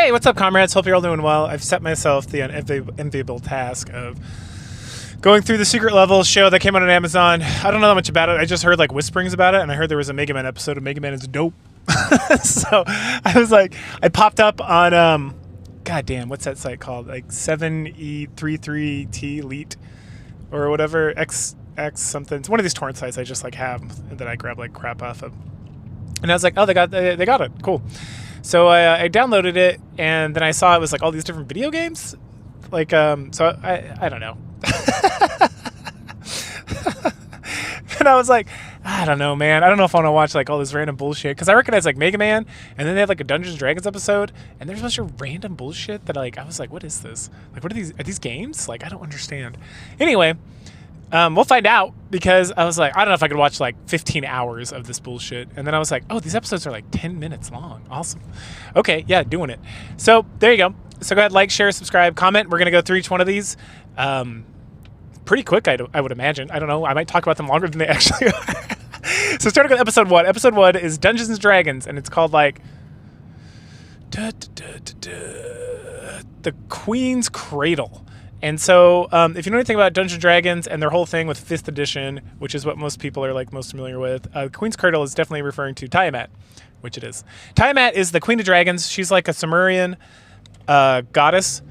Hey, what's up, comrades? Hope you're all doing well. I've set myself the enviable task of going through the secret levels show that came out on Amazon. I don't know that much about it. I just heard like whisperings about it, and I heard there was a Mega Man episode of Mega Man is dope. So I was like, I popped up on goddamn, what's that site called? Like 7E33T Elite or whatever, X something. It's one of these torrent sites I just like have and that I grab like crap off of. And I was like, oh, they got it, cool. So I downloaded it, and then I saw it was like all these different video games. Like, so I don't know. And I was like, I don't know, man. I don't know if I want to watch like all this random bullshit, because I recognize like Mega Man, and then they had like a Dungeons and Dragons episode, and there's a bunch of random bullshit that like I was like, what is this? Like, what are these? Are these games? Like, I don't understand. Anyway. We'll find out, because I was like, I don't know if I could watch like 15 hours of this bullshit. And then I was like, oh, these episodes are like 10 minutes long. Awesome. Okay, yeah, doing it. So there you go. So go ahead, like, share, subscribe, comment. We're going to go through each one of these pretty quick, I would imagine. I don't know. I might talk about them longer than they actually are. So starting with episode 1. Episode 1 is Dungeons and Dragons, and it's called like The Queen's Cradle. And so, if you know anything about Dungeons & Dragons and their whole thing with 5th edition, which is what most people are like most familiar with, Queen's Cradle is definitely referring to Tiamat, which it is. Tiamat is the Queen of Dragons. She's like a Sumerian goddess.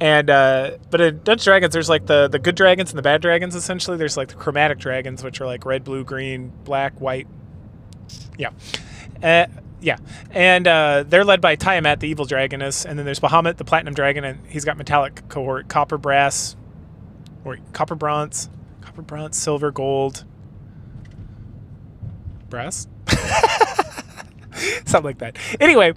And but in Dungeons & Dragons, there's like the good dragons and the bad dragons, essentially. There's like the chromatic dragons, which are like red, blue, green, black, white. Yeah. Yeah, and they're led by Tiamat, the evil dragoness, and then there's Bahamut, the platinum dragon, and he's got metallic cohort, copper, bronze, silver, gold, brass, something like that. Anyway,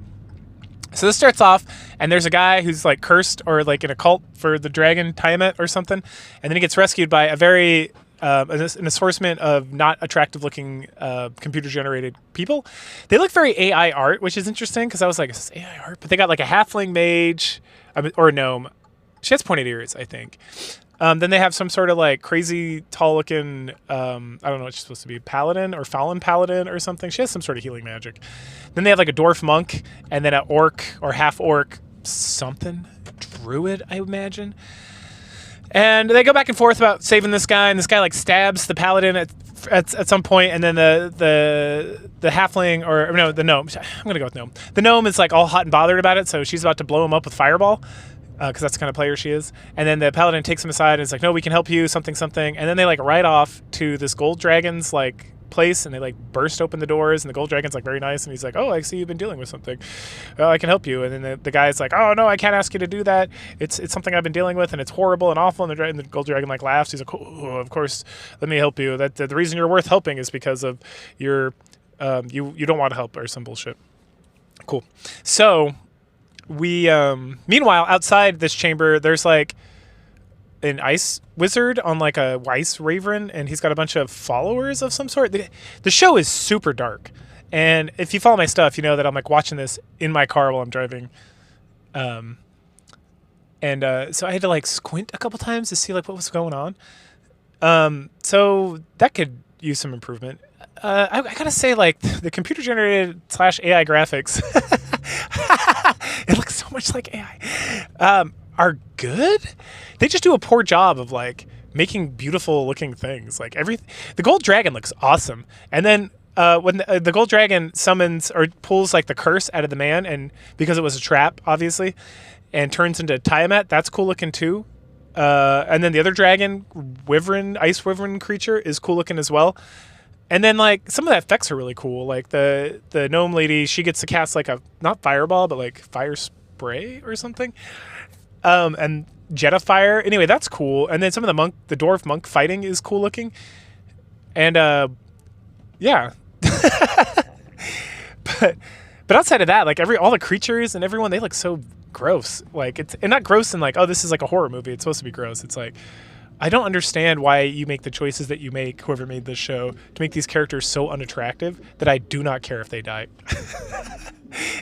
so this starts off, and there's a guy who's like cursed or like in a cult for the dragon Tiamat or something, and then he gets rescued by a very an assortment of not attractive-looking computer-generated people. They look very AI art, which is interesting, because I was like, is this AI art? But they got like a halfling mage, or a gnome. She has pointed ears, I think. Then they have some sort of like crazy tall-looking, I don't know what she's supposed to be, paladin or fallen paladin or something. She has some sort of healing magic. Then they have like a dwarf monk, and then an orc or half-orc something. Druid, I imagine. And they go back and forth about saving this guy, and this guy like stabs the paladin at some point, and then the halfling, or no, the gnome. I'm gonna go with gnome. The gnome is like all hot and bothered about it, so she's about to blow him up with fireball, because that's the kind of player she is. And then the paladin takes him aside and is like, "No, we can help you." Something. And then they like ride off to this gold dragon's like place, and they like burst open the doors, and the gold dragon's like very nice, and he's like, "Oh, I see you've been dealing with something. Oh, I can help you." And then the guy's like, "Oh no, I can't ask you to do that. It's something I've been dealing with, and it's horrible and awful." And the gold dragon like laughs. He's like, "Oh, of course, let me help you. That the reason you're worth helping is because of your you don't want to help or some bullshit." Cool. So we meanwhile outside this chamber, there's like an ice wizard on like a ice raven, and he's got a bunch of followers of some sort. The show is super dark, and if you follow my stuff, you know that I'm like watching this in my car while I'm driving, so I had to like squint a couple times to see like what was going on. So that could use some improvement. I gotta say, like, the computer generated / AI graphics, it looks so much like AI. Are good. They just do a poor job of like making beautiful looking things. Like the gold dragon looks awesome, and then when the gold dragon summons or pulls like the curse out of the man, and because it was a trap, obviously, and turns into Tiamat, that's cool looking too. And then the other dragon, ice wyvern creature, is cool looking as well. And then like some of the effects are really cool. Like the gnome lady, she gets to cast like a not fireball but like fire spray or something. And Jetafire. Anyway, that's cool. And then some of the dwarf monk fighting is cool looking. And yeah. but outside of that, like all the creatures and everyone, they look so gross. Like and not gross in like, oh, this is like a horror movie. It's supposed to be gross. It's like, I don't understand why you make the choices that you make, whoever made this show, to make these characters so unattractive that I do not care if they die.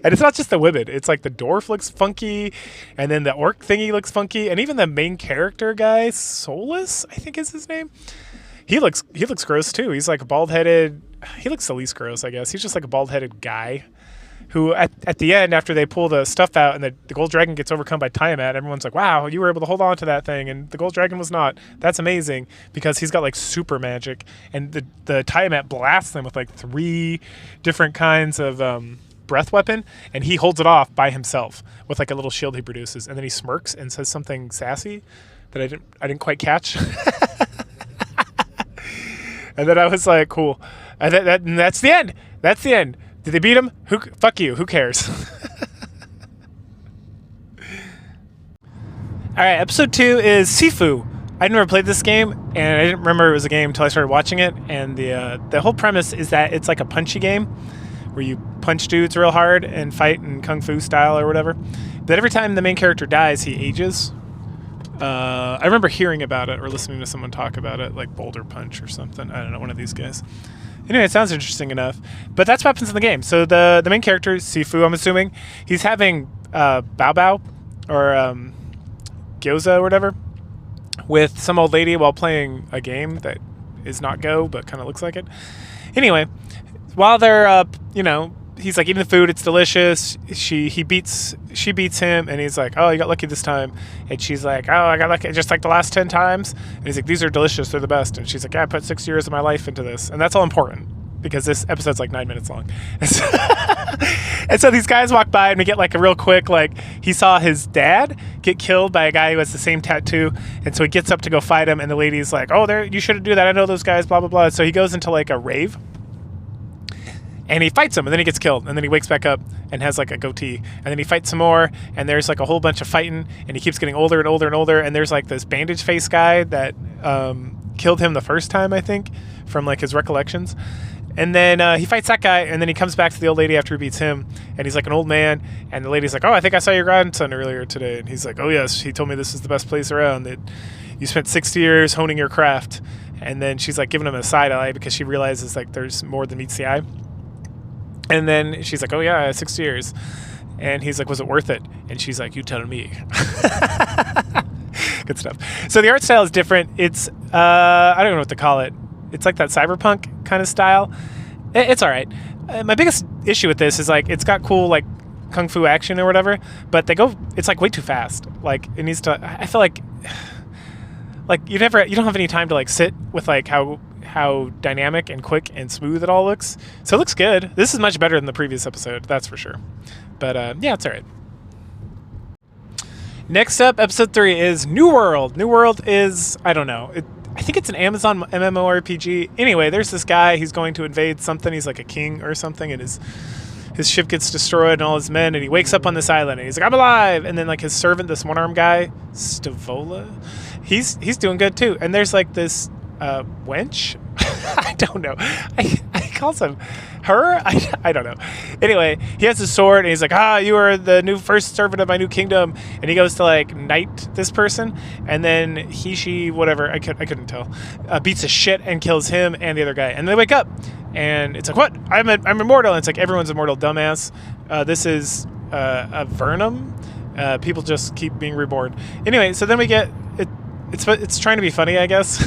And it's not just the women. It's like the dwarf looks funky, and then the orc thingy looks funky, and even the main character guy, Solus, I think is his name. He looks gross too. He's like a bald-headed. He looks the least gross, I guess. He's just like a bald-headed guy. who at the end, after they pull the stuff out and the gold dragon gets overcome by Tiamat, everyone's like, wow, you were able to hold on to that thing, and the gold dragon was not. That's amazing, because he's got like super magic, and the Tiamat blasts them with like 3 different kinds of breath weapon, and he holds it off by himself with like a little shield he produces, and then he smirks and says something sassy that I didn't quite catch. And then I was like, cool. And that's the end. That's the end. Did they beat him? Fuck you. Who cares? All right, episode 2 is Sifu. I'd never played this game, and I didn't remember it was a game until I started watching it. And the whole premise is that it's like a punchy game where you punch dudes real hard and fight in kung fu style or whatever. But every time the main character dies, he ages. I remember hearing about it or listening to someone talk about it, like Boulder Punch or something. I don't know, one of these guys. Anyway, it sounds interesting enough. But that's what happens in the game. So the main character, Sifu, I'm assuming, he's having bao bao or gyoza or whatever with some old lady while playing a game that is not Go, but kind of looks like it. Anyway, while they're he's like eating the food, it's delicious. She beats him, and he's like, oh, you got lucky this time. And she's like, oh, I got lucky just like the last 10 times. And he's like, these are delicious, they're the best. And she's like, yeah, I put 6 years of my life into this. And that's all important, because this episode's like 9 minutes long. And so these guys walk by, and we get like a real quick, like, he saw his dad get killed by a guy who has the same tattoo. And so he gets up to go fight him, and the lady's like, oh, you shouldn't do that, I know those guys, blah blah blah. So he goes into like a rave, and he fights him, and then he gets killed, and then he wakes back up and has like a goatee, and then he fights some more, and there's like a whole bunch of fighting, and he keeps getting older and older and older, and there's like this bandage face guy that killed him the first time, I think, from like his recollections. And then he fights that guy, and then he comes back to the old lady after he beats him, and he's like an old man, and the lady's like, oh, I think I saw your grandson earlier today. And he's like, oh yes, he told me this is the best place around, that you spent 60 years honing your craft. And then she's like giving him a side eye, because she realizes like there's more than meets the eye. And then she's like, oh yeah, 6 years. And he's like, was it worth it? And she's like, you tell me. Good stuff. So the art style is different. It's, I don't know what to call it. It's like that cyberpunk kind of style. It's all right. My biggest issue with this is like, it's got cool like kung fu action or whatever, but it's like way too fast. Like it needs to, I feel like you don't have any time to like sit with like how dynamic and quick and smooth it all looks. So it looks good. This is much better than the previous episode, that's for sure. But yeah, it's all right. Next up, episode 3 is New World. New World is, I don't know. I think it's an Amazon MMORPG. Anyway, there's this guy. He's going to invade something. He's like a king or something, and his ship gets destroyed and all his men, and he wakes up on this island, and he's like, I'm alive! And then like his servant, this one-armed guy, Stavola, he's doing good too. And there's like this wench? I don't know. I calls him her? I don't know. Anyway, he has a sword, and he's like, you are the new first servant of my new kingdom. And he goes to like knight this person, and then she, whatever, I couldn't tell, beats the shit and kills him and the other guy. And they wake up, and it's like, what? I'm immortal. And it's like, everyone's immortal, dumbass. This is a Vernum. People just keep being reborn. Anyway, so then we get it. It's trying to be funny, I guess.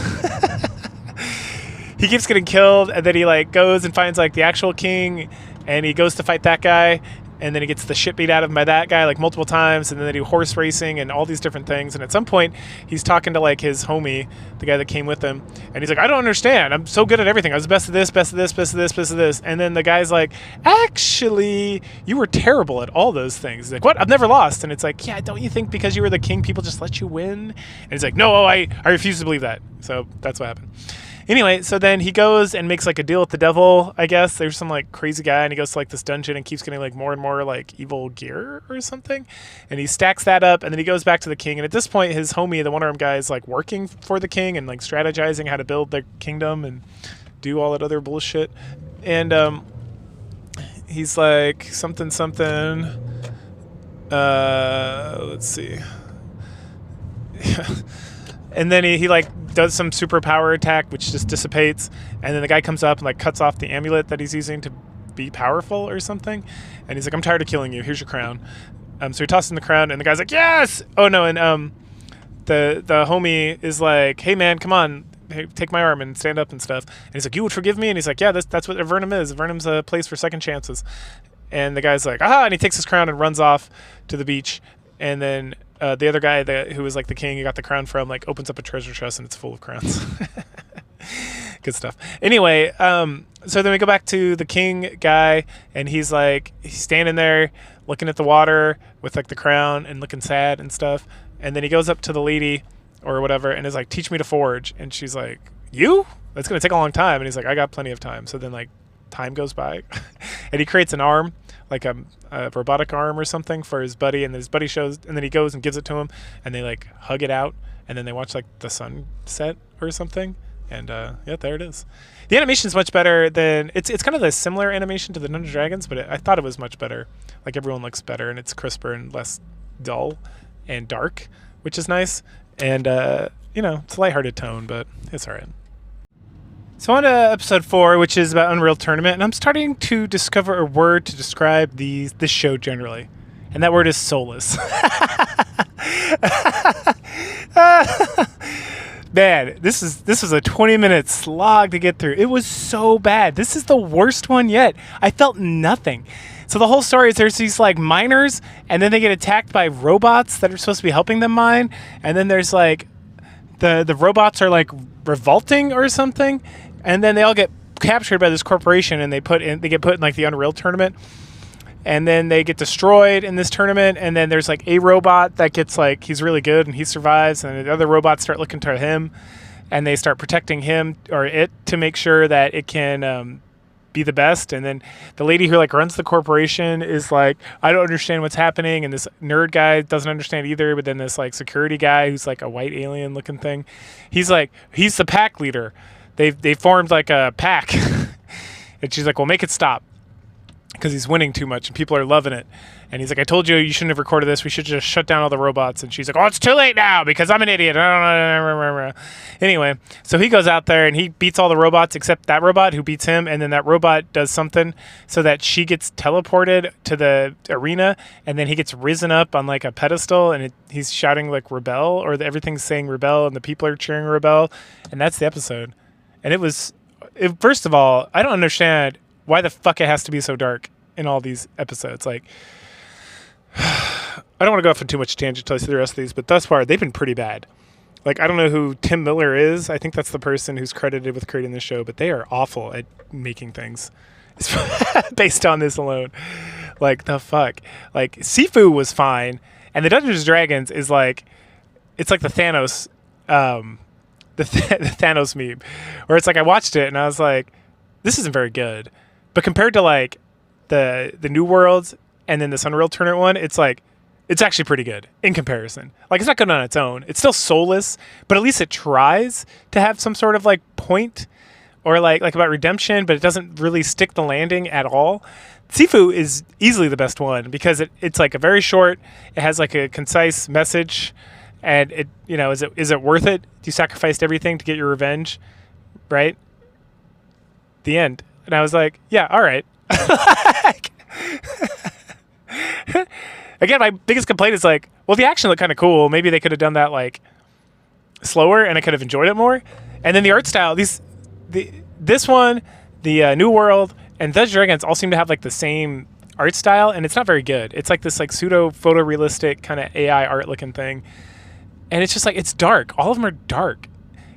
He keeps getting killed, and then he like goes and finds like the actual king, and he goes to fight that guy, and then he gets the shit beat out of him by that guy like multiple times, and then they do horse racing and all these different things. And at some point he's talking to like his homie, the guy that came with him, and he's like, I don't understand, I'm so good at everything, I was the best of this, best of this, best of this, best of this. And then the guy's like, actually you were terrible at all those things. He's like, what? I've never lost. And it's like, yeah, don't you think because you were the king people just let you win? And he's like, no, I refuse to believe that. So that's what happened. Anyway, so then he goes and makes like a deal with the devil, I guess. There's some like crazy guy, and he goes to like this dungeon and keeps getting like more and more like evil gear or something. And he stacks that up, and then he goes back to the king. And at this point, his homie, the one-armed guy, is like working for the king and like strategizing how to build the kingdom and do all that other bullshit. And he's like something. Let's see. And then he like does some superpower attack, which just dissipates. And then the guy comes up and like cuts off the amulet that he's using to be powerful or something. And he's like, I'm tired of killing you. Here's your crown. So he tosses him the crown, and the guy's like, yes! Oh no, and the homie is like, hey man, come on, hey, take my arm and stand up and stuff. And he's like, you would forgive me? And he's like, yeah, that's what Avernum is. Avernum's a place for second chances. and the guy's like, aha, and he takes his crown and runs off to the beach. And then the other guy who was like the king he got the crown from, like opens up a treasure chest and it's full of crowns. Good stuff. Anyway, so then we go back to the king guy, and he's standing there looking at the water with like the crown and looking sad and stuff. And then he goes up to the lady or whatever and is like, teach me to forge. And she's like, you? That's going to take a long time. And he's like, I got plenty of time. So then like time goes by and he creates an arm, like a robotic arm or something for his buddy. And his buddy shows, and then he goes and gives it to him, and they like hug it out. And then they watch like the sun set or something. And yeah, there it is. The animation is much better than it's kind of a similar animation to the Dungeons & Dragons, but I thought it was much better. Like everyone looks better, and it's crisper and less dull and dark, which is nice. And it's a lighthearted tone, but it's all right. So on to episode 4, which is about Unreal Tournament, and I'm starting to discover a word to describe this show generally, and that word is soulless. Man, this was a 20-minute slog to get through. It was so bad. This is the worst one yet. I felt nothing. So the whole story is there's these like miners, and then they get attacked by robots that are supposed to be helping them mine, and then there's like the robots are like revolting or something, and then they all get captured by this corporation, and they get put in like the Unreal Tournament. And then they get destroyed in this tournament, and then there's like a robot that gets like, he's really good and he survives, and the other robots start looking to him, and they start protecting him or it to make sure that it can be the best. And then the lady who like runs the corporation is like, I don't understand what's happening, and this nerd guy doesn't understand either. But then this like security guy who's like a white alien looking thing, he's the pack leader. They formed like a pack, and she's like, well, make it stop, because he's winning too much and people are loving it. And he's like, I told you shouldn't have recorded this. We should just shut down all the robots. And she's like, oh, it's too late now because I'm an idiot. Anyway, so he goes out there and he beats all the robots except that robot who beats him. And then that robot does something so that she gets teleported to the arena, and then he gets risen up on like a pedestal, and he's shouting like rebel, or everything's saying rebel, and the people are cheering rebel. And that's the episode. And first of all, I don't understand why the fuck it has to be so dark in all these episodes. Like, I don't want to go off on too much tangent until I see the rest of these, but thus far, they've been pretty bad. Like, I don't know who Tim Miller is. I think that's the person who's credited with creating the show, but they are awful at making things based on this alone. Like, the fuck? Like, Sifu was fine, and the Dungeons & Dragons is like, it's like the Thanos, the Thanos meme, where it's like, I watched it, and I was like, this isn't very good. But compared to like the New Worlds and then this Unreal Tournament one, it's like, it's actually pretty good in comparison. Like, it's not good on its own. It's still soulless, but at least it tries to have some sort of like point or like about redemption, but it doesn't really stick the landing at all. Sifu is easily the best one because it's like a very short, it has like a concise message, and it, is it worth it? You sacrificed everything to get your revenge, right? The end. And I was like, yeah, all right. Again, my biggest complaint is like, well, the action looked kind of cool. Maybe they could have done that like slower, and I could have enjoyed it more. And then the art style, this one, the New World, and Dungeons & Dragons all seem to have like the same art style, and it's not very good. It's like this like pseudo photorealistic kind of AI art looking thing, and it's just like, it's dark. All of them are dark.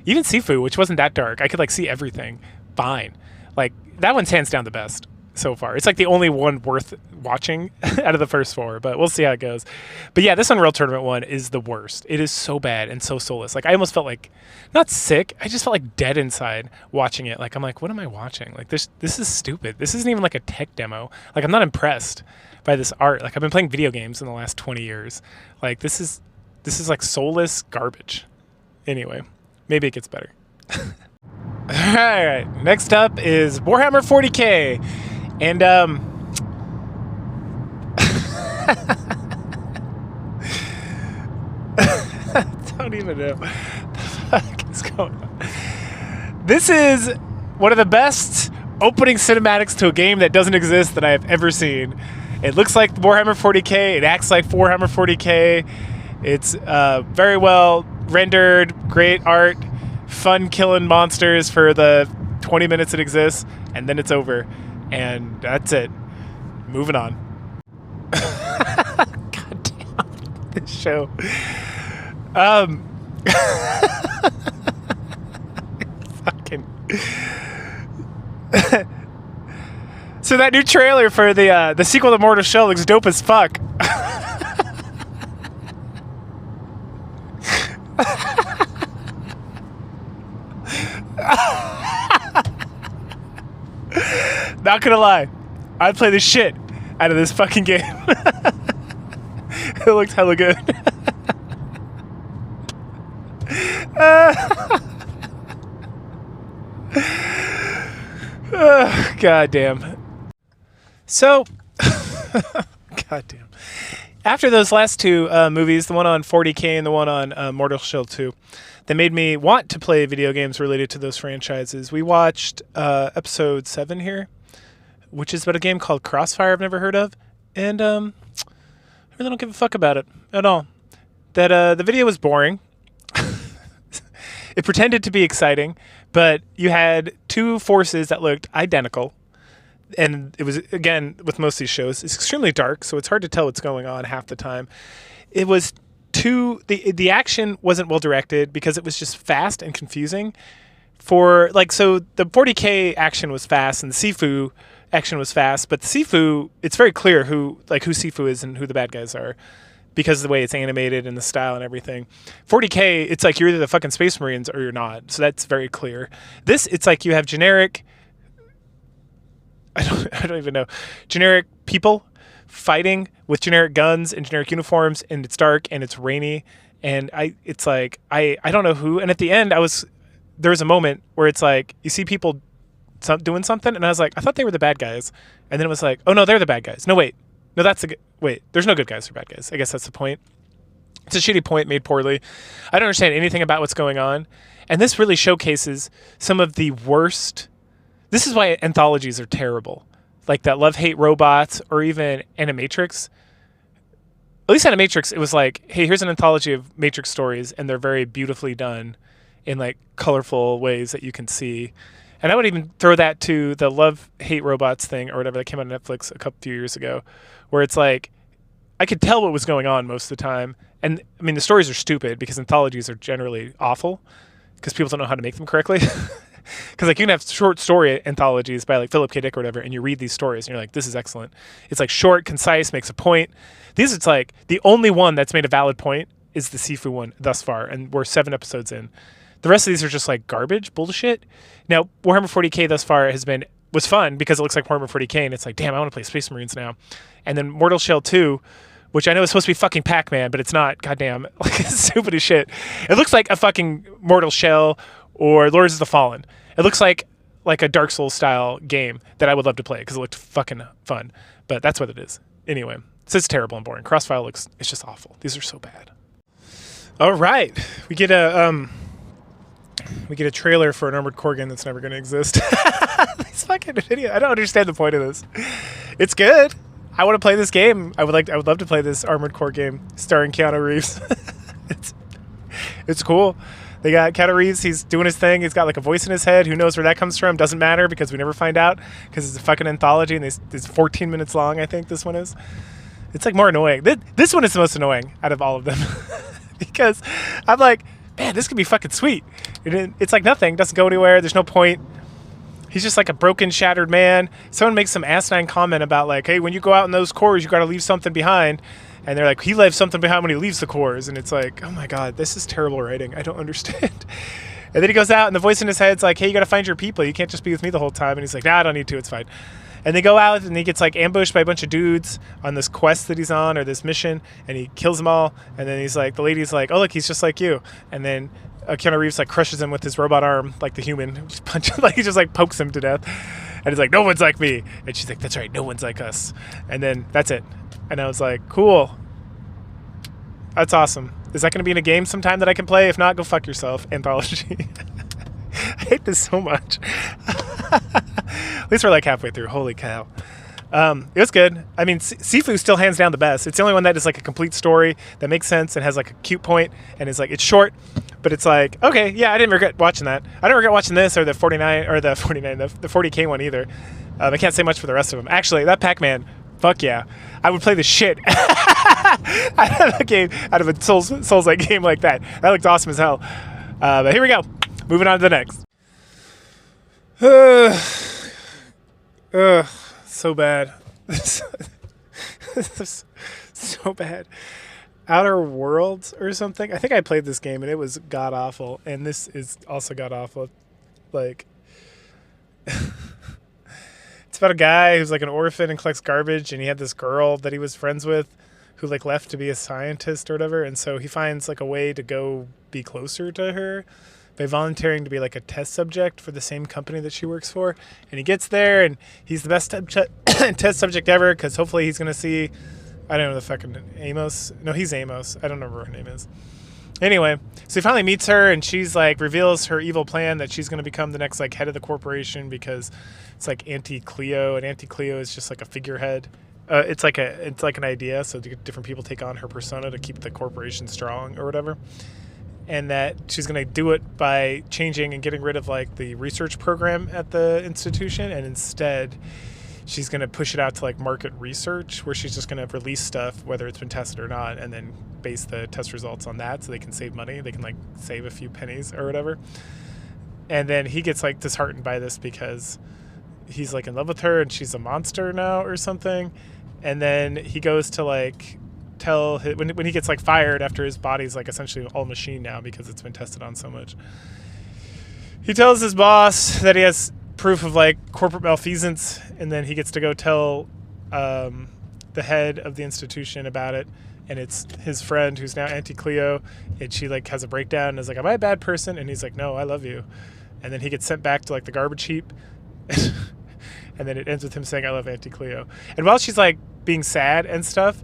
Even Sifu, which wasn't that dark, I could like see everything fine. Like, that one's hands down the best so far. It's like the only one worth watching out of the first 4, but we'll see how it goes. But yeah, this Unreal Tournament one is the worst. It is so bad and so soulless. Like, I almost felt like, not sick, I just felt like dead inside watching it. Like, I'm like, what am I watching? Like, this is stupid. This isn't even like a tech demo. Like, I'm not impressed by this art. Like, I've been playing video games in the last 20 years. Like, this is like soulless garbage. Anyway, maybe it gets better. All right, next up is Warhammer 40K, and I don't even know what the fuck is going on. This is one of the best opening cinematics to a game that doesn't exist that I have ever seen. It looks like Warhammer 40K. It acts like Warhammer 40K. It's very well rendered, great art, fun killing monsters for the 20 minutes it exists, and then it's over. And that's it. moving on. God damn this show. Fucking. So that new trailer for the sequel to Mortal Shell looks dope as fuck. Not gonna lie, I'd play the shit out of this fucking game. It looks hella good. God damn. So, God damn. After those last two movies, the one on 40K and the one on Mortal Shell 2, that made me want to play video games related to those franchises, we watched episode 7 here, which is about a game called Crossfire I've never heard of, and I really don't give a fuck about it at all. That the video was boring. It pretended to be exciting, but you had two forces that looked identical. And it was, again, with most of these shows, it's extremely dark, so it's hard to tell what's going on half the time. It was the action wasn't well directed because it was just fast and confusing. So the 40K action was fast and the Sifu action was fast, but the Sifu, it's very clear who Sifu is and who the bad guys are because of the way it's animated and the style and everything. 40K, it's like you're either the fucking Space Marines or you're not, so that's very clear. This, it's like you have generic... I don't even know. Generic people fighting with generic guns and generic uniforms, and it's dark and it's rainy, and I don't know who. And at the end, there was a moment where it's like you see people doing something, and I was like, I thought they were the bad guys, and then it was like, oh no, they're the bad guys. No wait, no there's no good guys or bad guys. I guess that's the point. It's a shitty point made poorly. I don't understand anything about what's going on, and this really showcases some of the worst. This is why anthologies are terrible. Like that Love-Hate Robots or even Animatrix. At least Animatrix, it was like, hey, here's an anthology of Matrix stories, and they're very beautifully done in like colorful ways that you can see. And I would even throw that to the Love-Hate Robots thing or whatever that came on Netflix a few years ago, where it's like, I could tell what was going on most of the time. And I mean, the stories are stupid because anthologies are generally awful because people don't know how to make them correctly. Because like you can have short story anthologies by like Philip K. Dick or whatever, and you read these stories and you're like, this is excellent. It's like short, concise, makes a point. These, it's like the only one that's made a valid point is the Sifu one thus far, and we're 7 episodes in. The rest of these are just like garbage, bullshit. Now, Warhammer 40K thus far was fun because it looks like Warhammer 40K, and it's like, damn, I want to play Space Marines now. And then Mortal Shell 2, which I know is supposed to be fucking Pac-Man, but it's not. Goddamn, like it's stupid as shit. It looks like a fucking Mortal Shell or Lords of the Fallen. It looks like a Dark Souls style game that I would love to play because it looked fucking fun. But that's what it is. Anyway, so it's terrible and boring. Crossfire it's just awful. These are so bad. All right, we get a trailer for an Armored Core game that's never going to exist. These fucking videos. I don't understand the point of this. It's good. I want to play this game. I would love to play this Armored Core game starring Keanu Reeves. It's cool. They got Keanu Reeves. He's doing his thing. He's got like a voice in his head. Who knows where that comes from? Doesn't matter because we never find out because it's a fucking anthology and it's 14 minutes long. I think this one is. It's like more annoying. This one is the most annoying out of all of them because I'm like, man, this could be fucking sweet. It's like nothing. Doesn't go anywhere. There's no point. He's just like a broken, shattered man. Someone makes some asinine comment about like, hey, when you go out in those cores, you got to leave something behind. And they're like, he leaves something behind when he leaves the cores. And it's like, oh my God, this is terrible writing. I don't understand. And then he goes out and the voice in his head's like, hey, you got to find your people. You can't just be with me the whole time. And he's like, nah, I don't need to. It's fine. And they go out and he gets like ambushed by a bunch of dudes on this quest that he's on or this mission. And he kills them all. And then he's like, the lady's like, oh, look, he's just like you. And then Keanu Reeves like crushes him with his robot arm, like the human. Just like he just like pokes him to death. And he's like, no one's like me. And she's like, that's right, no one's like us. And then that's it. And I was like, cool. That's awesome. Is that going to be in a game sometime that I can play? If not, go fuck yourself. Anthology. I hate this so much. At least we're like halfway through. Holy cow. It was good. I mean, Sifu still hands down the best. It's the only one that is like a complete story that makes sense and has like a cute point and is like, it's short, but it's like, okay, yeah, I didn't regret watching that. I don't regret watching this or the 40K one either. I can't say much for the rest of them. Actually, that Pac-Man Fuck yeah. I would play the shit out of a game, out of a Souls-like game like that. That looked awesome as hell. But here we go. Moving on to the next. So bad. This is so bad. Outer Worlds or something. I think I played this game and it was god awful. And this is also god awful. Like, it's about a guy who's like an orphan and collects garbage, and he had this girl that he was friends with who like left to be a scientist or whatever, and so he finds like a way to go be closer to her by volunteering to be like a test subject for the same company that she works for. And he gets there and he's the best test subject ever, because hopefully he's going to see, I don't know, the fucking Amos. No, he's Amos. I don't remember what her name is. Anyway, so he finally meets her, and she's like reveals her evil plan that she's going to become the next like head of the corporation, because it's like Anti-Cleo, and Anti-Cleo is just like a figurehead. It's like an idea, so different people take on her persona to keep the corporation strong or whatever. And that she's going to do it by changing and getting rid of like the research program at the institution, and instead she's going to push it out to like market research, where she's just going to release stuff, whether it's been tested or not, and then base the test results on that so they can save money. They can like save a few pennies or whatever. And then he gets like disheartened by this because he's like in love with her and she's a monster now or something. And then he goes to like tell when he gets like fired after his body's like essentially all machine now because it's been tested on so much. He tells his boss that he has proof of like corporate malfeasance, and then he gets to go tell the head of the institution about it, and it's his friend who's now Anti-Cleo, and she like has a breakdown and is like, am I a bad person? And he's like, no, I love you. And then he gets sent back to like the garbage heap and then it ends with him saying, I love Anti-Cleo. And while she's like being sad and stuff,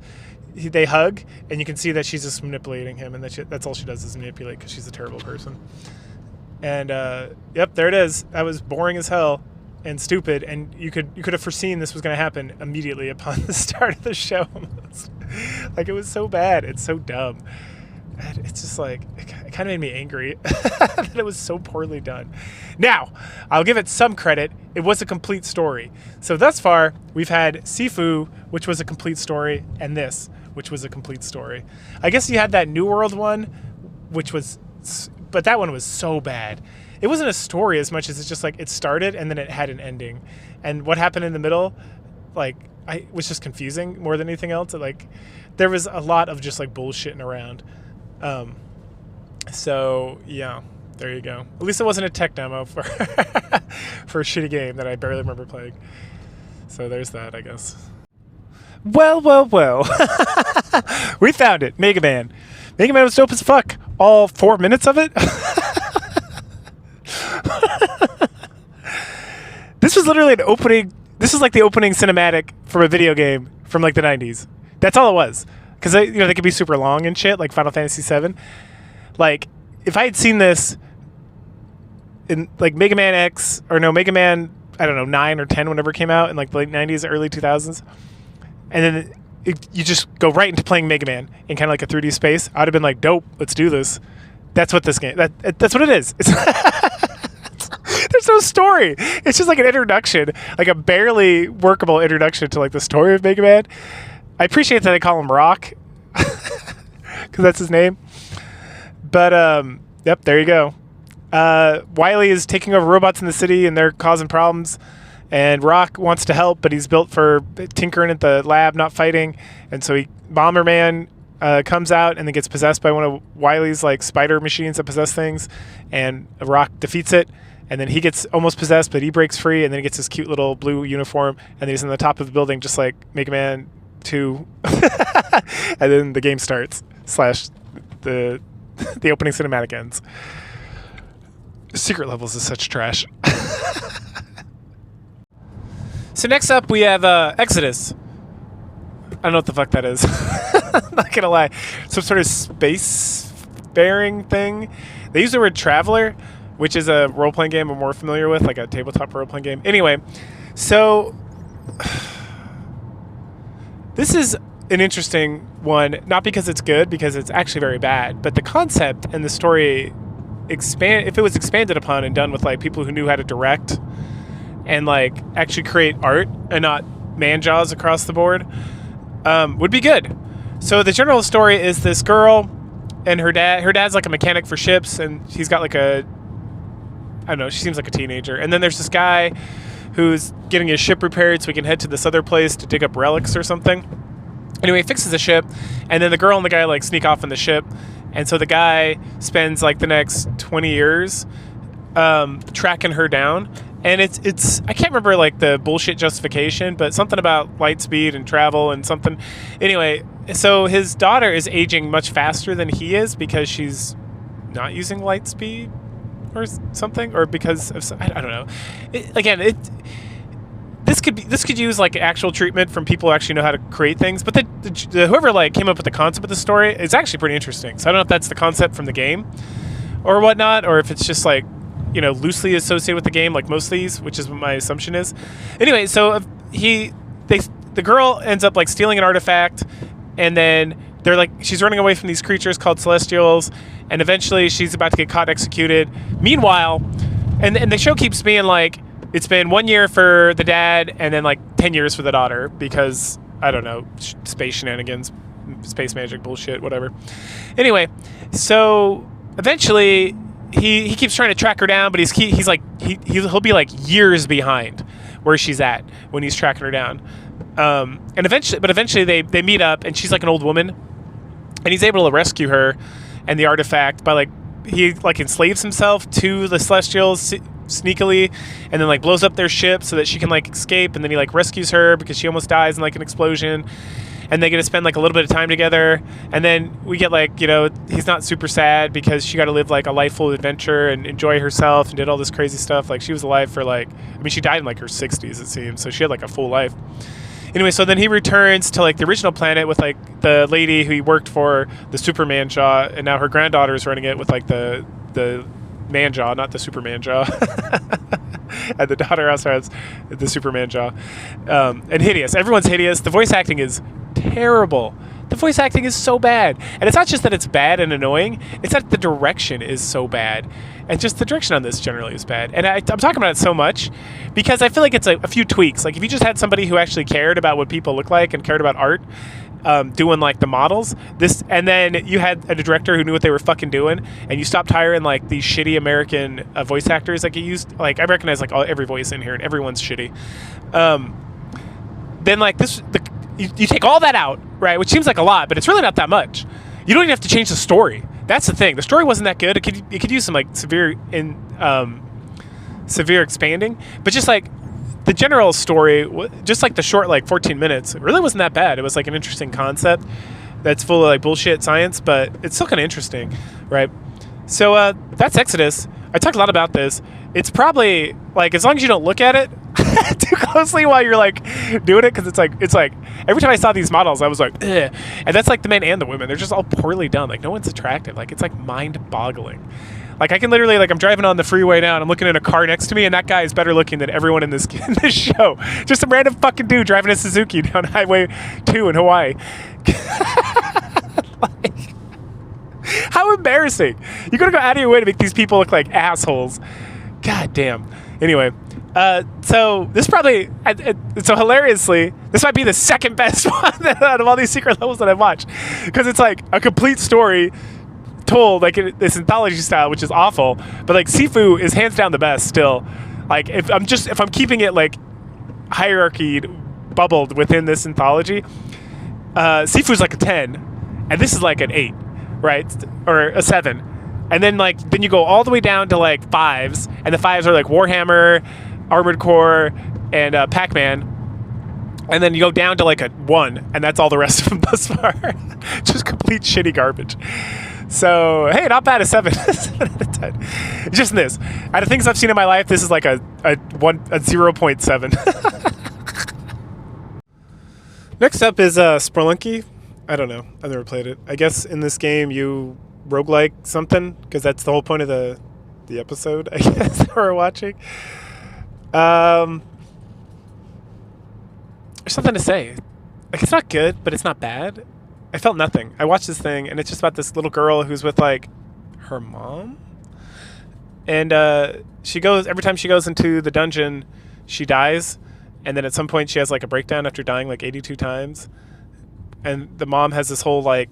they hug, and you can see that she's just manipulating him, and that's all she does is manipulate because she's a terrible person. And yep, there it is. That was boring as hell and stupid, and you could have foreseen this was going to happen immediately upon the start of the show. Almost. Like, it was so bad. It's so dumb. And it's just like, it kind of made me angry that it was so poorly done. Now, I'll give it some credit. It was a complete story. So thus far, we've had Sifu, which was a complete story, and this, which was a complete story. I guess you had that New World one, which was, but that one was so bad. It wasn't a story as much as it's just like it started and then it had an ending. And what happened in the middle, like, I was just confusing more than anything else. Like, there was a lot of just like bullshitting around. So yeah, there you go. At least it wasn't a tech demo for for a shitty game that I barely remember playing. So there's that, I guess. Well. We found it. Mega Man. Mega Man was dope as fuck. All 4 minutes of it. This was literally an opening. This is like the opening cinematic from a video game from like the 90s. That's all it was. Because they could be super long and shit, like Final Fantasy VII. Like, if I had seen this in like Mega Man X, or no, Mega Man, I don't know, 9 or 10, whenever it came out in like the late 90s, early 2000s, and then you just go right into playing Mega Man in kind of like a 3D space, I would have been like, dope, let's do this. That's what this game, that's what it is. There's no story. It's just like an introduction, like a barely workable introduction to like the story of Mega Man. I appreciate that they call him Rock, because that's his name. But, yep, there you go. Wily is taking over robots in the city, and they're causing problems. And Rock wants to help, but he's built for tinkering at the lab, not fighting. And so Bomberman comes out and then gets possessed by one of Wily's like spider machines that possess things. And Rock defeats it. And then he gets almost possessed, but he breaks free. And then he gets this cute little blue uniform. And then he's on the top of the building, just like Mega Man 2. And then the game starts. / the opening cinematic ends. Secret Levels is such trash. So next up we have Exodus. I don't know what the fuck that is. I'm not gonna lie. Some sort of space-faring thing. They use the word Traveler, which is a role-playing game I'm more familiar with, like a tabletop role-playing game. Anyway, so this is an interesting one, not because it's good, because it's actually very bad, but the concept and the story if it was expanded upon and done with like people who knew how to direct and like actually create art and not man jaws across the board, would be good. So the general story is this girl and her dad. Her dad's like a mechanic for ships, and he's got like I don't know, she seems like a teenager. And then there's this guy who's getting his ship repaired so he can head to this other place to dig up relics or something. Anyway, he fixes the ship, and then the girl and the guy like sneak off on the ship. And so the guy spends like the next 20 years tracking her down. And it's I can't remember like the bullshit justification, but something about light speed and travel and something. Anyway, so his daughter is aging much faster than he is because she's not using light speed or something, or because of, I don't know. This could use like actual treatment from people who actually know how to create things. But whoever like came up with the concept of the story is actually pretty interesting. So I don't know if that's the concept from the game or whatnot, or if it's just like, you know, loosely associated with the game, like most of these, which is what my assumption is. Anyway, so the girl ends up like stealing an artifact, and then she's running away from these creatures called Celestials, and eventually she's about to get caught and executed. Meanwhile, and the show keeps being like, it's been 1 year for the dad and then like 10 years for the daughter because, I don't know, space shenanigans, space magic bullshit, whatever. Anyway, so eventually he keeps trying to track her down, but he'll be like years behind where she's at when he's tracking her down. And eventually they meet up, and she's like an old woman, and he's able to rescue her and the artifact by he enslaves himself to the Celestials sneakily, and then like blows up their ship so that she can like escape, and then he like rescues her because she almost dies in like an explosion, and they get to spend like a little bit of time together. And then we get like, you know, he's not super sad because she got to live like a life full of adventure and enjoy herself and did all this crazy stuff. Like she was alive for she died in like her 60s, it seems, so she had like a full life. Anyway, so then he returns to like the original planet with like the lady who he worked for, the Superman jaw, and now her granddaughter is running it with like the man jaw, not the Superman jaw. And the daughter also has the Superman jaw. And hideous. Everyone's hideous. The voice acting is terrible. The voice acting is so bad. And it's not just that it's bad and annoying, it's that the direction is so bad. And just the direction on this generally is bad. And I'm talking about it so much because I feel like it's a few tweaks. Like if you just had somebody who actually cared about what people look like and cared about art, doing like the models, and then you had a director who knew what they were fucking doing, and you stopped hiring like these shitty American voice actors like you used. Like I recognize like every voice in here, and everyone's shitty. Then like you take all that out, right? Which seems like a lot, but it's really not that much. You don't even have to change the story. That's the thing. The story wasn't that good. It could use some like severe expanding, but just like the general story, just like the short like 14 minutes, it really wasn't that bad. It was like an interesting concept that's full of like bullshit science, but it's still kind of interesting, right? So that's Exodus. I talked a lot about this. It's probably like, as long as you don't look at it too closely while you're like doing it, because it's like every time I saw these models I was like, ugh. And that's like the men and the women, they're just all poorly done. Like no one's attractive. Like it's like mind-boggling. Like I can literally, like I'm driving on the freeway now and I'm looking at a car next to me, and that guy is better looking than everyone in this show. Just some random fucking dude driving a Suzuki down Highway 2 in Hawaii. Like, how embarrassing. You gotta go out of your way to make these people look like assholes. God damn. Anyway, so this probably, so hilariously, this might be the second best one out of all these secret levels that I've watched, because it's like a complete story told like in this anthology style, which is awful, but like Sifu is hands down the best still. Like if I'm keeping it like hierarchied, bubbled within this anthology, Sifu's like a 10, and this is like an 8, right? Or a 7. And then then you go all the way down to like 5s, and the 5s are like Warhammer, Armored Core, and Pac-Man. And then you go down to like a 1, and that's all the rest of them thus far. Just complete shitty garbage. So hey, not bad, a 7. 7 out of 10. Just in this, out of things I've seen in my life, this is like a 0.7. Next up is Spelunky. I don't know. I've never played it. I guess in this game you roguelike something, because that's the whole point of the episode, I guess, that we're watching. There's something to say. Like it's not good, but it's not bad. I felt nothing. I watched this thing, and it's just about this little girl who's with like her mom, and she goes, every time she goes into the dungeon, she dies, and then at some point she has like a breakdown after dying like 82 times, and the mom has this whole like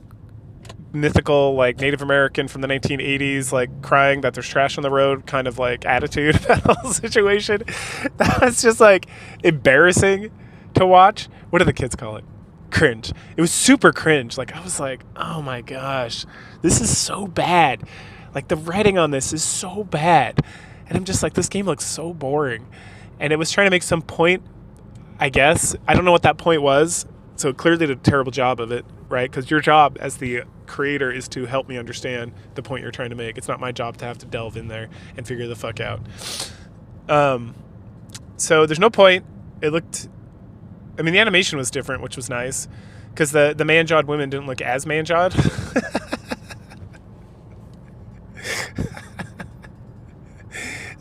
mythical like Native American from the 1980s like crying that there's trash on the road kind of like attitude that whole situation. That was just like embarrassing to watch. What do the kids call it? Cringe. It was super cringe. Like I was like, oh my gosh, this is so bad. Like the writing on this is so bad, and I'm just like, this game looks so boring. And it was trying to make some point, I guess. I don't know what that point was, so it clearly did a terrible job of it, right? Because your job as the creator is to help me understand the point you're trying to make. It's not my job to have to delve in there and figure the fuck out. So there's no point. It looked, I mean, the animation was different, which was nice, because the man-jawed women didn't look as man-jawed.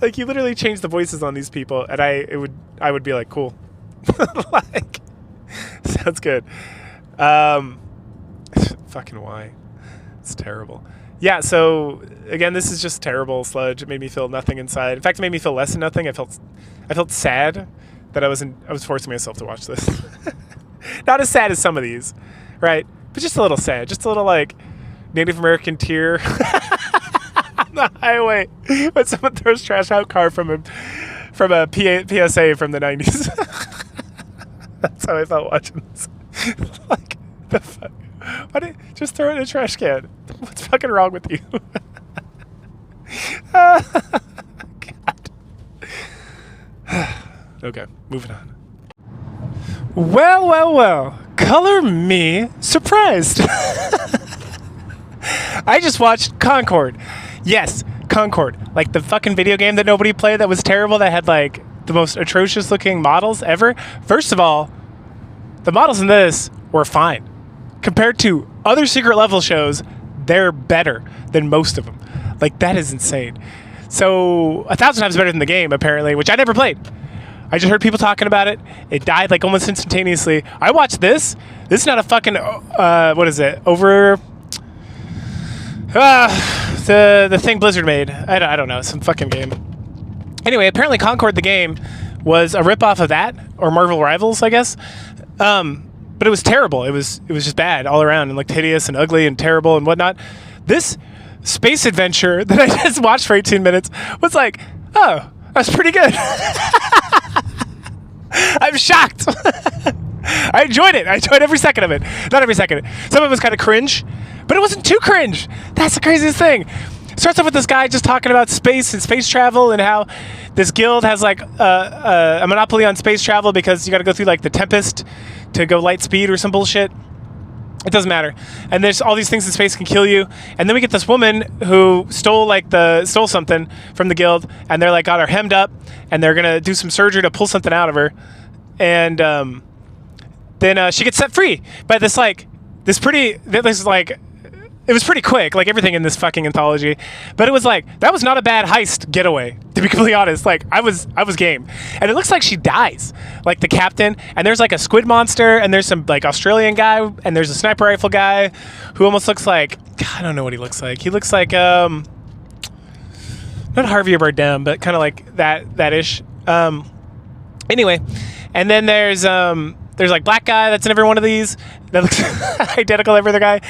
Like you literally changed the voices on these people, and I would be like, cool. Like, sounds good. Fucking why? It's terrible. Yeah, so again, this is just terrible sludge. It made me feel nothing inside. In fact, it made me feel less than nothing. I felt sad that I was forcing myself to watch this. Not as sad as some of these, right? But just a little sad. Just a little like Native American tear on the highway when someone throws trash out car from a PSA from the 90s. That's how I felt watching this. Like, the fuck? Why did just throw it in a trash can? What's fucking wrong with you? God. Okay, moving on. Well. Color me surprised. I just watched Concord. Yes, Concord. Like the fucking video game that nobody played that was terrible, that had like the most atrocious looking models ever. First of all, the models in this were fine. Compared to other secret level shows, they're better than most of them. Like, that is insane. So, 1,000 times better than the game, apparently, which I never played. I just heard people talking about it. It died, like, almost instantaneously. I watched this. This is not a fucking, what is it? The thing Blizzard made. I don't know. Some fucking game. Anyway, apparently Concord, the game, was a ripoff of that, or Marvel Rivals, I guess. But it was terrible. It was just bad all around and looked hideous and ugly and terrible and whatnot. This space adventure that I just watched for 18 minutes was like, oh, that's pretty good. I'm shocked. I enjoyed it. I enjoyed every second of it. Not every second. Some of it was kind of cringe, but it wasn't too cringe. That's the craziest thing. It starts off with this guy just talking about space and space travel and how this guild has like a monopoly on space travel because you got to go through like the Tempest to go light speed or some bullshit. It doesn't matter. And there's all these things in space can kill you. And then we get this woman who stole something from the guild, and they're like got her hemmed up, and they're gonna do some surgery to pull something out of her. And then she gets set free by it was pretty quick, like everything in this fucking anthology. But it was like, that was not a bad heist getaway, to be completely honest. Like, I was game. And it looks like she dies, like the captain. And there's like a squid monster, and there's some like Australian guy, and there's a sniper rifle guy who almost looks like, God, I don't know what he looks like. He looks like, not Harvey Bardem, but kind of like that-ish. Anyway, and then there's like black guy that's in every one of these that looks identical to every other guy.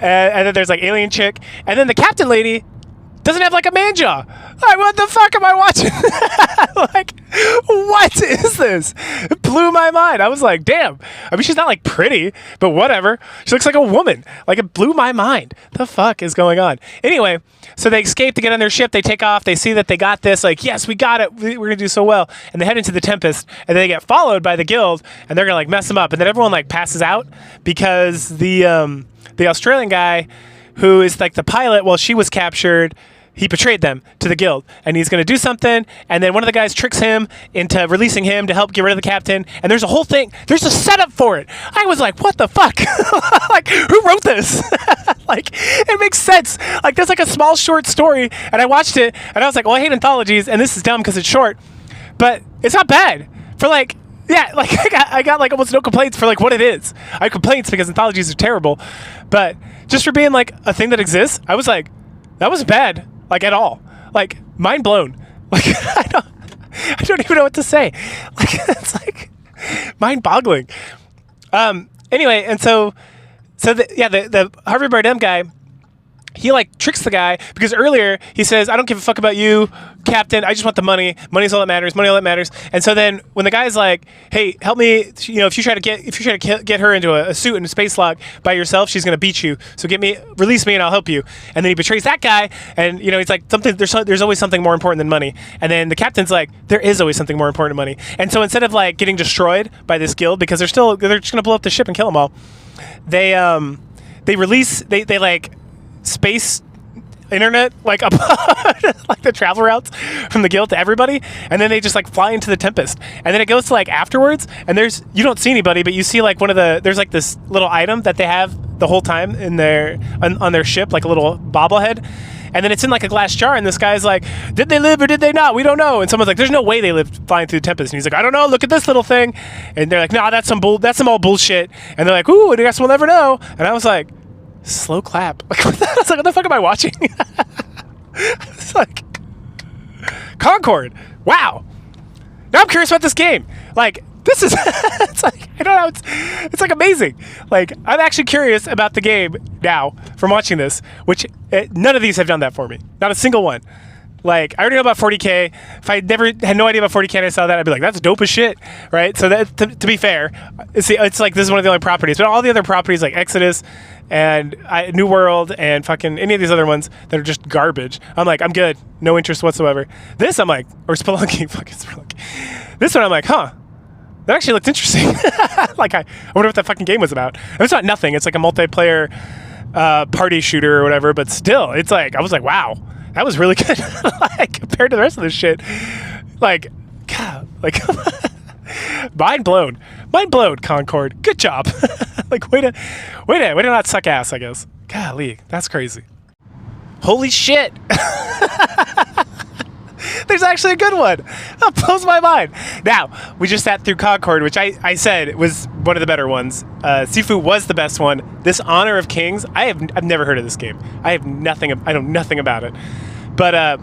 And then there's like alien chick, and then the captain lady doesn't have like a man jaw. Like, what the fuck am I watching? Like, what is this? It blew my mind. I was like, damn. I mean, she's not like pretty, but whatever. She looks like a woman. Like, it blew my mind. The fuck is going on? Anyway, so they escape to get on their ship. They take off. They see that they got this. Like, yes, we got it. We're gonna do so well. And they head into the Tempest, and they get followed by the guild, and they're gonna like mess them up. And then everyone like passes out because the Australian guy, who is like the pilot, while she was captured, he betrayed them to the guild, and he's going to do something, and then one of the guys tricks him into releasing him to help get rid of the captain, and there's a whole thing, there's a setup for it. I was like, what the fuck? Like, who wrote this? Like, it makes sense. Like, there's like a small short story, and I watched it, and I was like, well, I hate anthologies, and this is dumb because it's short, but it's not bad. For like, yeah, like I got like almost no complaints for like what it is. I have complaints because anthologies are terrible, but just for being like a thing that exists, I was like, that wasn't bad, like at all. Like, mind blown. Like, I don't even know what to say. Like, it's like mind-boggling. Anyway, and so the Harvey Bardem guy, he like tricks the guy because earlier he says, I don't give a fuck about you, Captain. I just want the money. Money's all that matters. Money all that matters. And so then when the guy's like, hey, help me, if you try to get her into a suit and a space lock by yourself, she's going to beat you. So release me and I'll help you. And then he betrays that guy. And, he's like, there's always something more important than money. And then the captain's like, there is always something more important than money. And so instead of like getting destroyed by this guild, because they're just going to blow up the ship and kill them all, they like space internet like like the travel routes from the guild to everybody, and then they just like fly into the Tempest, and then it goes to like afterwards, and you don't see anybody, but you see like there's like this little item that they have the whole time in on their ship, like a little bobblehead, and then it's in like a glass jar, and this guy's like, did they live or did they not? We don't know. And someone's like, there's no way they lived flying through the Tempest. And he's like, I don't know, look at this little thing. And they're like, nah, that's some all bullshit. And they're like, ooh, I guess we'll never know. And I was like, slow clap. I was like, what the fuck am I watching? It's like Concord. Wow. Now I'm curious about this game. Like, this is it's like, I don't know, it's like amazing. Like, I'm actually curious about the game now from watching this, which none of these have done that for me. Not a single one. Like, I already know about 40K. If I never had no idea about 40K and I saw that, I'd be like, that's dope as shit, right? So that, to be fair, it's like this is one of the only properties. But all the other properties like Exodus and New World and fucking any of these other ones that are just garbage, I'm like, I'm good. No interest whatsoever. This, I'm like, or Spelunky, fucking Spelunky. This one, I'm like, huh. That actually looked interesting. Like, I wonder what that fucking game was about. And it's not nothing. It's like a multiplayer party shooter or whatever, but still, it's like, I was like, wow. That was really good. Like, compared to the rest of this shit. Like, God, like, mind blown, Concord. Good job. Like, way to not suck ass, I guess. Golly, that's crazy. Holy shit. There's actually a good one. That blows my mind. Now, we just sat through Concord, which I said was one of the better ones. Sifu was the best one. This Honor of Kings, I've never heard of this game. I know nothing about it. But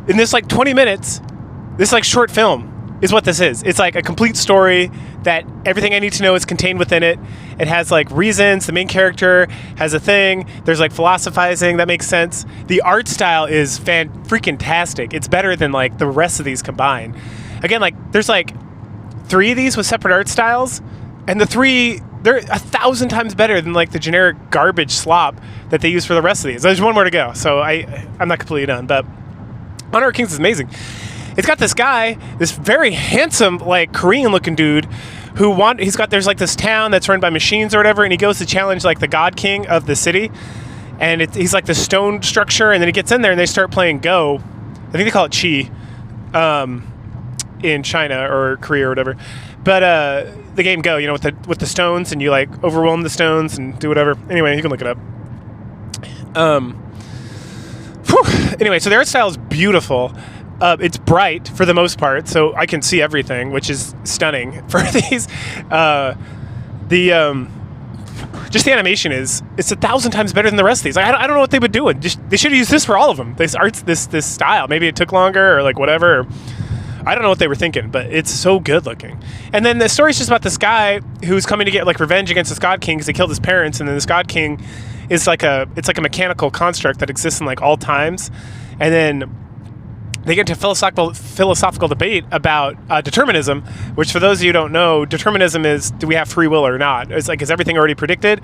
in this like 20 minutes, this like short film is what this is. It's like a complete story that everything I need to know is contained within it. It has like reasons. The main character has a thing. There's like philosophizing that makes sense. The art style is freaking-tastic. It's better than like the rest of these combined. Again, like there's like 3 of these with separate art styles, and they're 1,000 times better than like the generic garbage slop that they use for the rest of these. There's one more to go, so I'm not completely done. But Honor of Kings is amazing. It's got this guy, this very handsome, like Korean-looking dude, there's like this town that's run by machines or whatever, and he goes to challenge like the God King of the city, and he's like the stone structure, and then he gets in there and they start playing Go. I think they call it Chi, in China or Korea or whatever. But the game Go, with the stones, and you like overwhelm the stones and do whatever. Anyway, you can look it up. Anyway, so the art style is beautiful. It's bright for the most part, so I can see everything, which is stunning for these. Just the animation it's 1,000 times better than the rest of these. Like, I don't know what they've been doing. They should have used this for all of them. This style. Maybe it took longer or like whatever. Or, I don't know what they were thinking, but it's so good looking. And then the story's just about this guy who's coming to get like revenge against this God King because he killed his parents, and then this God King is like a mechanical construct that exists in like all times, and then they get into philosophical debate about determinism, which for those of you who don't know, determinism is, do we have free will or not? It's like, is everything already predicted?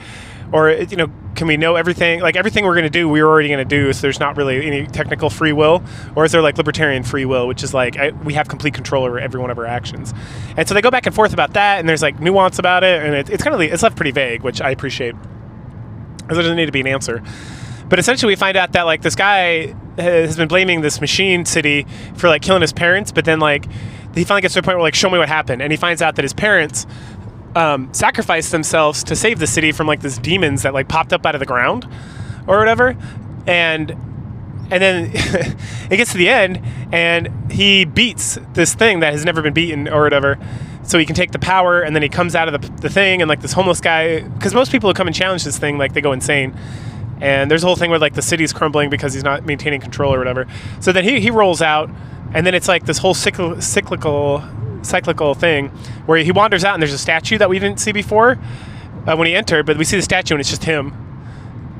Or, can we know everything? Like, everything we're going to do, we're already going to do, so there's not really any technical free will? Or is there, like, libertarian free will, which is, like, we have complete control over every one of our actions? And so they go back and forth about that, and there's, like, nuance about it, and it's left pretty vague, which I appreciate, because there doesn't need to be an answer. But essentially we find out that like this guy has been blaming this machine city for like killing his parents, but then like he finally gets to a point where like, show me what happened, and he finds out that his parents sacrificed themselves to save the city from like this demons that like popped up out of the ground or whatever, and then it gets to the end and he beats this thing that has never been beaten or whatever, so he can take the power, and then he comes out of the thing, and like this homeless guy, because most people who come and challenge this thing, like they go insane. And there's a whole thing where like the city's crumbling because he's not maintaining control or whatever. So then he rolls out, and then it's like this whole cyclical thing where he wanders out and there's a statue that we didn't see before when he entered, but we see the statue and it's just him.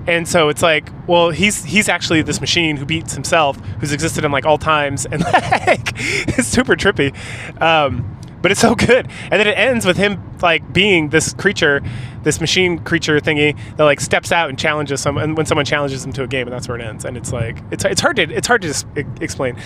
And so it's like, well, he's actually this machine who beats himself, who's existed in like all times, and like it's super trippy, but it's so good. And then it ends with him like being this creature, this machine creature thingy that like steps out and challenges someone when someone challenges him to a game, and that's where it ends. And it's like it's hard to explain.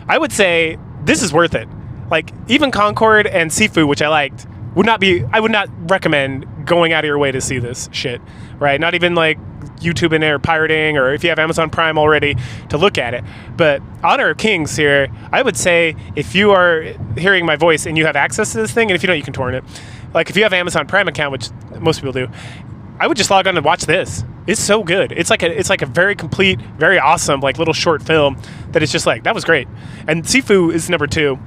I would say this is worth it. Like even Concord and Sifu, which I liked, I would not recommend going out of your way to see this shit, right? Not even like YouTube in there pirating, or if you have Amazon Prime already to look at it. But Honor of Kings here, I would say if you are hearing my voice and you have access to this thing, and if you don't, you can torrent it. Like if you have Amazon Prime account, which most people do, I would just log on and watch this. It's so good. It's like a very complete, very awesome like little short film that is just like, that was great. And Sifu is number 2.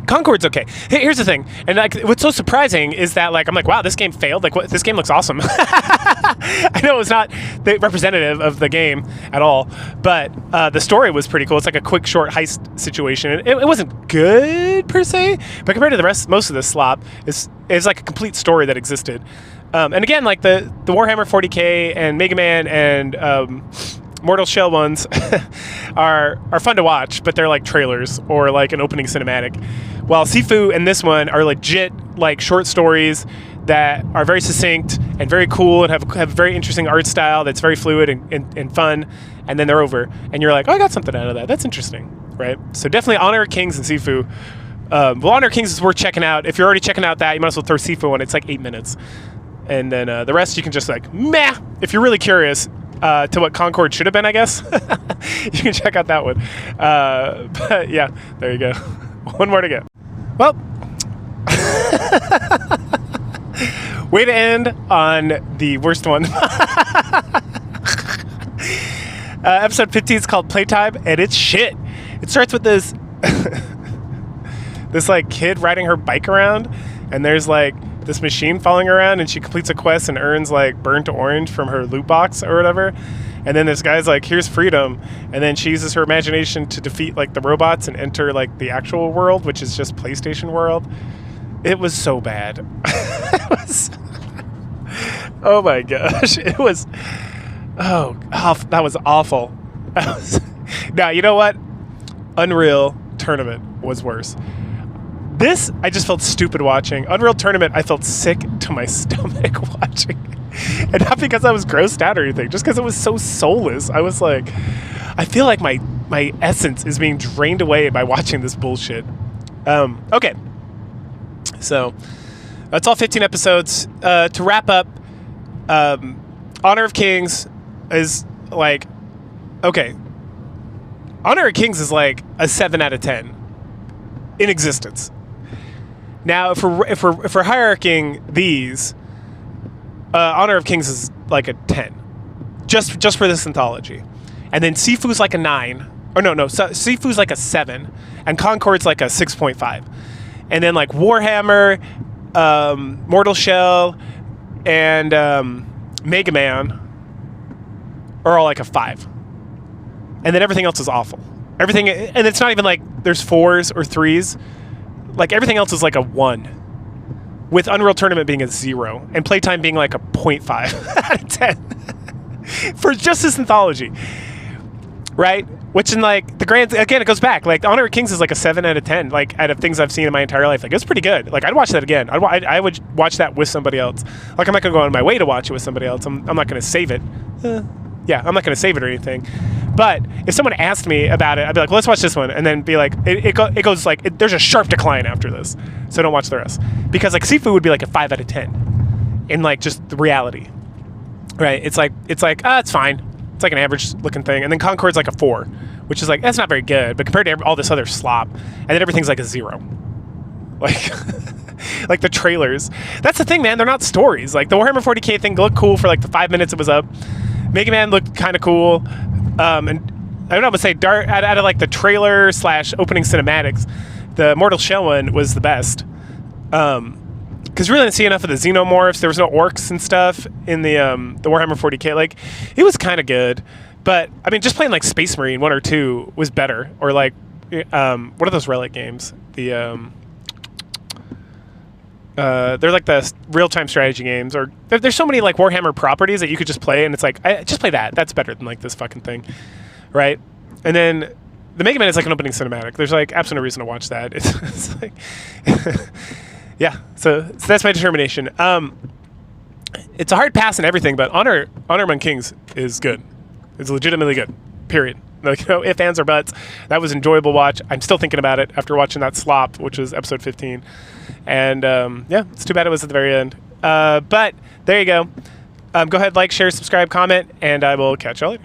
Concord's okay. Hey, here's the thing, and like, what's so surprising is that like I'm like, wow, this game failed. Like, this game looks awesome. I know it's not the representative of the game at all, but the story was pretty cool. It's like a quick, short heist situation. It wasn't good per se, but compared to the rest, most of the slop is like a complete story that existed. And again, like the Warhammer 40K and Mega Man and Mortal Shell ones are fun to watch, but they're like trailers or like an opening cinematic. While Sifu and this one are legit like short stories that are very succinct and very cool and have a very interesting art style that's very fluid and fun, and then they're over. And you're like, oh, I got something out of that. That's interesting, right? So definitely Honor of Kings and Sifu. Well, Honor of Kings is worth checking out. If you're already checking out that, you might as well throw Sifu on. It's like 8 minutes. And then the rest you can just like, meh, if you're really curious to what Concord should have been, I guess. You can check out that one. But yeah, there you go. One more to go. Well, way to end on the worst one. Episode 15 is called Playtime, and it's shit. It starts with this this like kid riding her bike around, and there's like this machine following her around, and she completes a quest and earns like burnt orange from her loot box or whatever. And then this guy's like, here's freedom, and then she uses her imagination to defeat like the robots and enter like the actual world, which is just PlayStation world. It was so bad. Oh my gosh, it was that was awful. Now you know what, Unreal Tournament was worse. This, I just felt stupid watching. Unreal Tournament, I felt sick to my stomach watching. And not because I was grossed out or anything, just because it was so soulless. I was like, I feel like my essence is being drained away by watching this bullshit. Okay. So, that's all 15 episodes. To wrap up, Honor of Kings is like, okay. Honor of Kings is like a 7 out of 10 in existence. Now, if we're hierarching these, Honor of Kings is like a 10, just for this anthology, and then Sifu's like a 9, or no, Sifu's like a 7, and Concord's like a 6.5, and then like Warhammer, Mortal Shell, and Mega Man are all like a 5, and then everything else is awful. Everything, and it's not even like there's 4s or 3s. Like everything else is like a 1, with Unreal Tournament being a 0 and Playtime being like a 0.5 out of 10 for just this anthology, right? Which in like the grand, again, it goes back. Like Honor of Kings is like a 7 out of 10. Like out of things I've seen in my entire life, like it's pretty good. Like I'd watch that again. I would watch that with somebody else. Like I'm not gonna go on my way to watch it with somebody else. I'm not gonna save it. Yeah, I'm not gonna save it or anything. But if someone asked me about it, I'd be like, well, let's watch this one, and then be like, it goes like, there's a sharp decline after this, so don't watch the rest. Because like Sifu would be like a 5 out of 10 in like just the reality, right? It's like it's fine. It's like an average looking thing, and then Concord's like a 4, which is like, that's not very good, but compared to all this other slop, and then everything's like a 0. Like, like the trailers. That's the thing, man. They're not stories. Like the Warhammer 40K thing looked cool for like the 5 minutes it was up. Mega Man looked kind of cool, and I don't know, I would say out of like the trailer / opening cinematics, the Mortal Shell one was the best. Because we really didn't see enough of the xenomorphs. There was no orcs and stuff in the Warhammer 40K. Like, it was kind of good, but I mean, just playing like Space Marine 1 or 2 was better, or like what are those Relic games? They're like the real-time strategy games, or there's so many like Warhammer properties that you could just play, and it's like, just play that. That's better than like this fucking thing, right? And then the Mega Man is like an opening cinematic. There's like absolutely no reason to watch that. It's like, yeah. So that's my determination. It's a hard pass and everything, but Honor Among Kings is good. It's legitimately good. Period. Like, no ifs, ands, or buts. That was an enjoyable watch. I'm still thinking about it after watching that slop, which was episode 15. And yeah, it's too bad it was at the very end. But there you go. Go ahead, like, share, subscribe, comment, and I will catch y'all later.